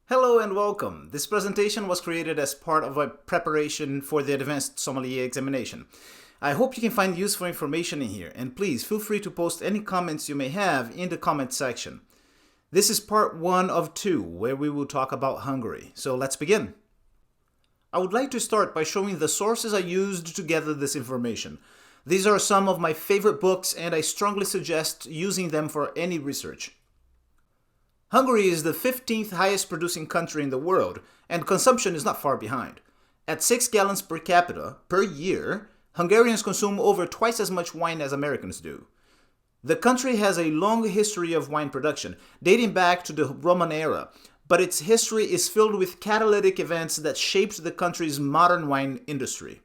Hello and welcome. This presentation was created as part of a preparation for the Advanced Sommelier examination. I hope you can find useful information in here, and please feel free to post any comments you may have in the comment section. This is part 1 of 2, where we will talk about Hungary. So let's begin. I would like to start by showing the sources I used to gather this information. These are some of my favorite books, and I strongly suggest using them for any research. Hungary is the 15th highest producing country in the world, and consumption is not far behind. At 6 gallons per capita per year, Hungarians consume over twice as much wine as Americans do. The country has a long history of wine production, dating back to the Roman era, but its history is filled with catalytic events that shaped the country's modern wine industry.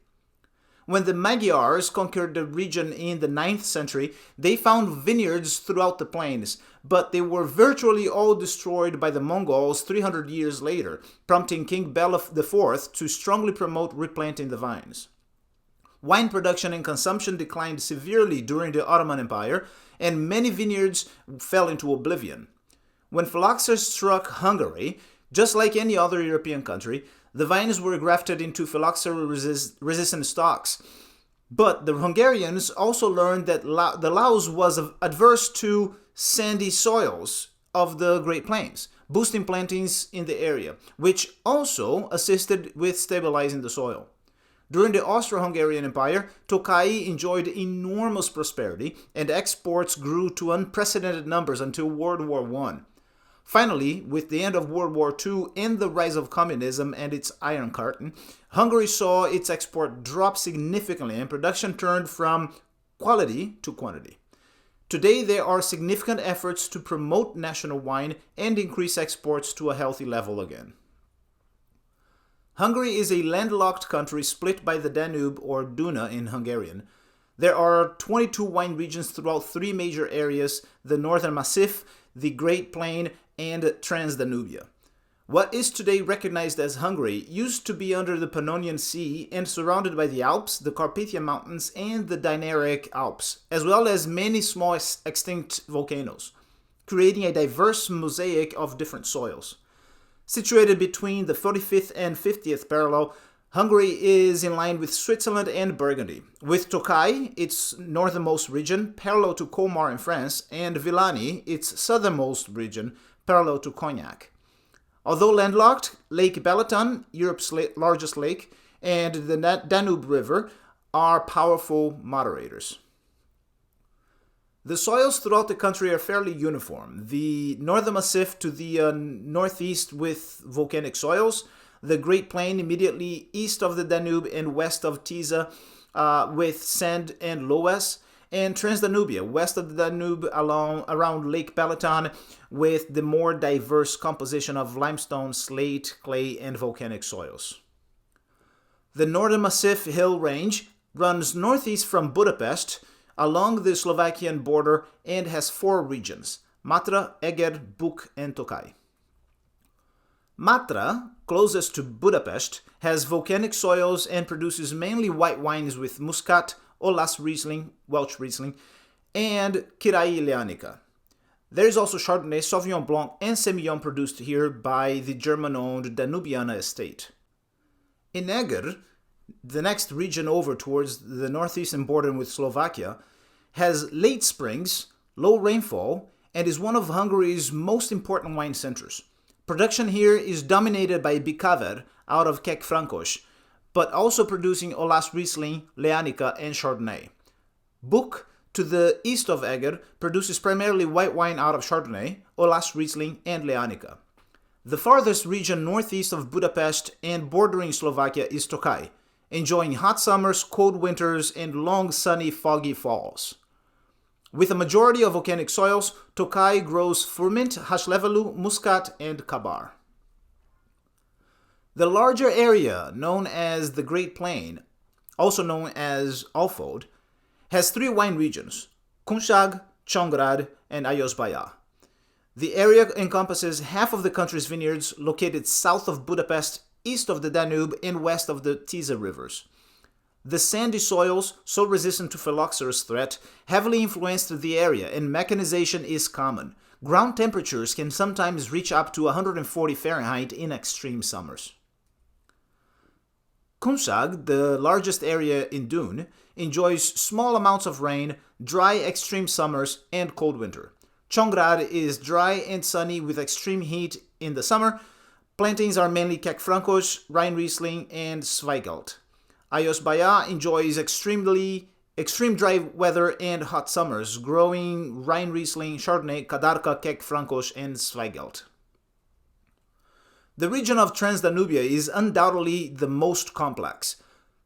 When the Magyars conquered the region in the 9th century, they found vineyards throughout the plains, but they were virtually all destroyed by the Mongols 300 years later, prompting King Bela IV to strongly promote replanting the vines. Wine production and consumption declined severely during the Ottoman Empire, and many vineyards fell into oblivion. When phylloxera struck Hungary, just like any other European country, the vines were grafted into phylloxera-resistant stocks. But the Hungarians also learned that the Laos was adverse to sandy soils of the Great Plains, boosting plantings in the area, which also assisted with stabilizing the soil. During the Austro-Hungarian Empire, Tokaj enjoyed enormous prosperity, and exports grew to unprecedented numbers until World War I. Finally, with the end of World War II and the rise of communism and its Iron Curtain, Hungary saw its export drop significantly and production turned from quality to quantity. Today, there are significant efforts to promote national wine and increase exports to a healthy level again. Hungary is a landlocked country split by the Danube, or Duna in Hungarian. There are 22 wine regions throughout 3 major areas: the Northern Massif, the Great Plain, and Transdanubia. What is today recognized as Hungary used to be under the Pannonian Sea and surrounded by the Alps, the Carpathian Mountains, and the Dinaric Alps, as well as many small extinct volcanoes, creating a diverse mosaic of different soils. Situated between the 45th and 50th parallel, Hungary is in line with Switzerland and Burgundy, with Tokaj, its northernmost region, parallel to Colmar in France, and Villani, its southernmost region, parallel to Cognac. Although landlocked, Lake Balaton, Europe's largest lake, and the Danube River are powerful moderators. The soils throughout the country are fairly uniform. The Northern Massif to the northeast with volcanic soils, the Great Plain immediately east of the Danube and west of Tisa with sand and loess, and Transdanubia west of the Danube around Lake Balaton with the more diverse composition of limestone, slate, clay, and volcanic soils. The Northern Massif Hill Range runs northeast from Budapest along the Slovakian border and has 4 regions: Matra, Eger, Buk, and Tokaj. Matra, closest to Budapest, has volcanic soils and produces mainly white wines with Muscat, Olas Riesling, Welsh Riesling, and Kirai Leanica. There is also Chardonnay, Sauvignon Blanc, and Semillon produced here by the German-owned Danubiana estate. In Eger, the next region over towards the northeastern border with Slovakia, has late springs, low rainfall, and is one of Hungary's most important wine centers. Production here is dominated by Bikaver out of Kek-Frankos, but also producing Olas Riesling, Leanica, and Chardonnay. Buk, to the east of Eger, produces primarily white wine out of Chardonnay, Olas Riesling, and Leanica. The farthest region northeast of Budapest and bordering Slovakia is Tokaj, enjoying hot summers, cold winters, and long, sunny, foggy falls. With a majority of volcanic soils, Tokaj grows Furmint, Hashlevelu, Muscat, and Kabar. The larger area, known as the Great Plain, also known as Alföld, has 3 wine regions: Kunshag, Csongrád, and Ayazbaya. The area encompasses half of the country's vineyards located south of Budapest, east of the Danube, and west of the Tisa rivers. The sandy soils, so resistant to phylloxera's threat, heavily influenced the area, and mechanization is common, Ground temperatures can sometimes reach up to 140 Fahrenheit in extreme summers. Kunshag, the largest area in Dune, enjoys small amounts of rain, dry extreme summers, and cold winter. Chongrad is dry and sunny with extreme heat in the summer. Plantings are mainly Kekfrankos, Rhine Riesling, and Zweigelt. Ayos Baya enjoys extreme dry weather and hot summers, growing Rhine Riesling, Chardonnay, Kadarka, Kekfrankos, and Zweigelt. The region of Transdanubia is undoubtedly the most complex.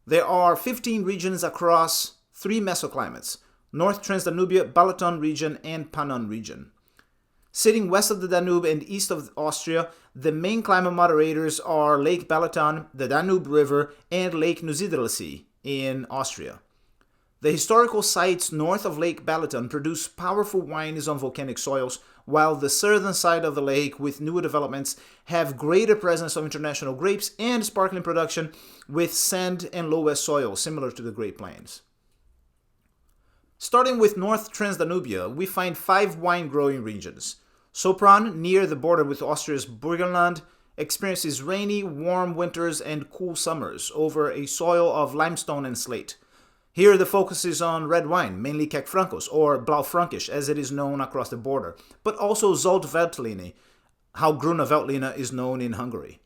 There are 15 regions across 3 mesoclimates: North Transdanubia, Balaton region, and Pannon region. Sitting west of the Danube and east of Austria, the main climate moderators are Lake Balaton, the Danube River, and Lake Neusiedlersee in Austria. The historical sites north of Lake Balaton produce powerful wines on volcanic soils, while the southern side of the lake, with newer developments, have greater presence of international grapes and sparkling production with sand and loess soil, similar to the Great Plains. Starting with North Transdanubia, we find 5 wine-growing regions. Sopron, near the border with Austria's Burgenland, experiences rainy, warm winters and cool summers over a soil of limestone and slate. Here the focus is on red wine, mainly Kekfrankos, or Blaufränkisch as it is known across the border, but also Zöldveltliner, how Grüne Veltliner is known in Hungary.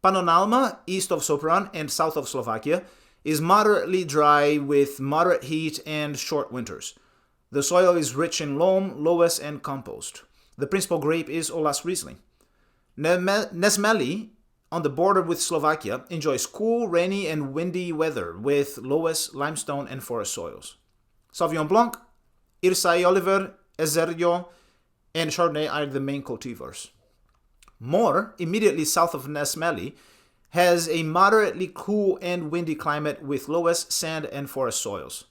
Pannonhalma, east of Sopron and south of Slovakia, is moderately dry with moderate heat and short winters. The soil is rich in loam, loess, and compost. The principal grape is Olas Riesling. Nesmeli, on the border with Slovakia, enjoys cool, rainy, and windy weather with loess, limestone, and forest soils. Sauvignon Blanc, Irsay Oliver, Ezerio, and Chardonnay are the main cultivars. Mor, immediately south of Nesmeli, has a moderately cool and windy climate with loess, sand, and forest soils.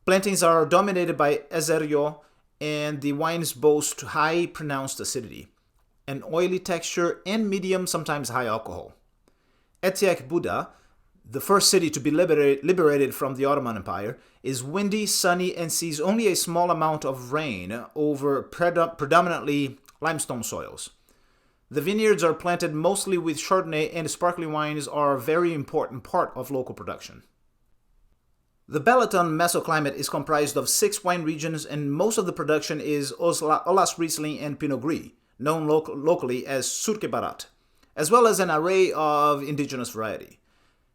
Plantings are dominated by Ezerio, and the wines boast high pronounced acidity, an oily texture, and medium, sometimes high alcohol. Etiek Buda, the first city to be liberated from the Ottoman Empire, is windy, sunny, and sees only a small amount of rain over predominantly limestone soils. The vineyards are planted mostly with Chardonnay, and sparkling wines are a very important part of local production. The Balaton mesoclimate is comprised of 6 wine regions, and most of the production is Olas Riesling and Pinot Gris, known locally as Surke-Barat, as well as an array of indigenous variety.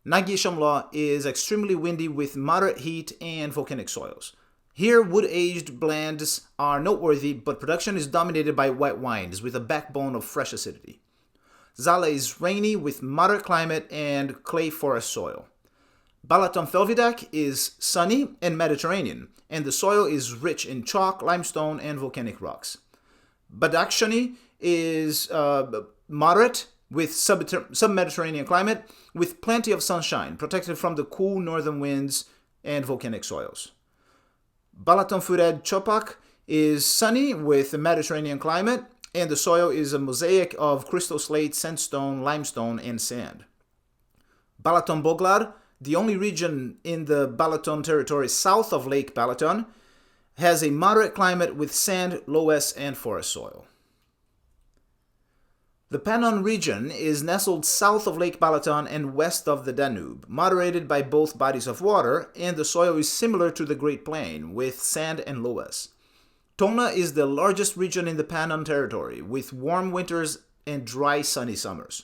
Nagui Chamlois is extremely windy with moderate heat and volcanic soils. Here, wood-aged blends are noteworthy, but production is dominated by white wines with a backbone of fresh acidity. Zala is rainy with moderate climate and clay forest soil. Balaton Felvidak is sunny and Mediterranean, and the soil is rich in chalk, limestone, and volcanic rocks. Badakhshani is moderate with sub-Mediterranean climate with plenty of sunshine, protected from the cool northern winds and volcanic soils. Balaton Fured Chopak is sunny with a Mediterranean climate, and the soil is a mosaic of crystal slate, sandstone, limestone, and sand. Balaton Boglar, the only region in the Balaton territory south of Lake Balaton, has a moderate climate with sand, loess, and forest soil. The Pannon region is nestled south of Lake Balaton and west of the Danube, moderated by both bodies of water, and the soil is similar to the Great Plain, with sand and loess. Tona is the largest region in the Pannon territory, with warm winters and dry, sunny summers.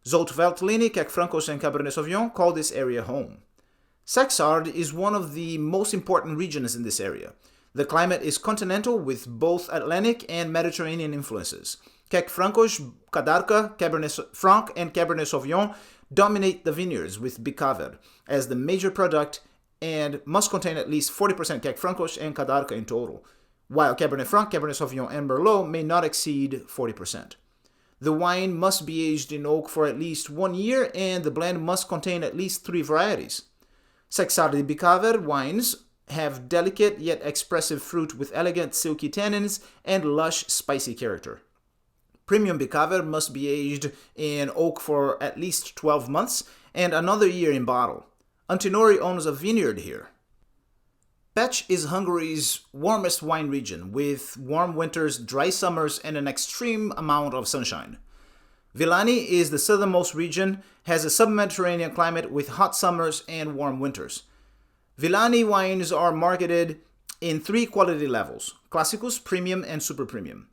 Zöldveltliner, Kekfrankos, and Cabernet Sauvignon call this area home. Sexard is one of the most important regions in this area. The climate is continental with both Atlantic and Mediterranean influences. Kekfrankos, Kadarka, Cabernet Franc, and Cabernet Sauvignon dominate the vineyards with Bicaver as the major product and must contain at least 40% Kekfrankos and Kadarka in total, while Cabernet Franc, Cabernet Sauvignon, and Merlot may not exceed 40%. The wine must be aged in oak for at least 1 year, and the blend must contain at least 3 varieties. Sexardi Bicaver wines have delicate yet expressive fruit with elegant silky tannins and lush spicy character. Premium Bicaver must be aged in oak for at least 12 months and another year in bottle. Antinori owns a vineyard here. Pécs is Hungary's warmest wine region, with warm winters, dry summers, and an extreme amount of sunshine. Villani is the southernmost region, has a sub-Mediterranean climate with hot summers and warm winters. Villani wines are marketed in 3 quality levels: Classicus, Premium, and Super Premium.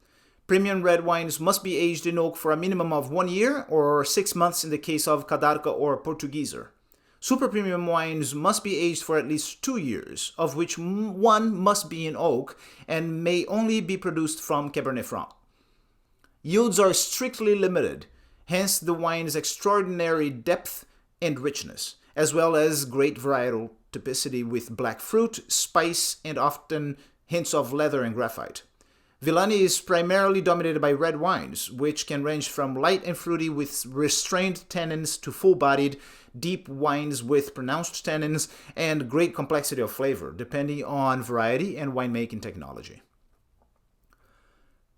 Premium red wines must be aged in oak for a minimum of 1 year or 6 months in the case of Cadarca or Portugieser. Super premium wines must be aged for at least 2 years, of which 1 must be in oak and may only be produced from Cabernet Franc. Yields are strictly limited, hence the wine's extraordinary depth and richness, as well as great varietal typicity with black fruit, spice, and often hints of leather and graphite. Villani is primarily dominated by red wines, which can range from light and fruity with restrained tannins to full-bodied, deep wines with pronounced tannins and great complexity of flavor, depending on variety and winemaking technology.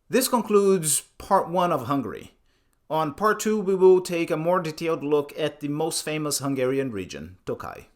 This concludes part 1 of Hungary. On part 2, we will take a more detailed look at the most famous Hungarian region, Tokaj.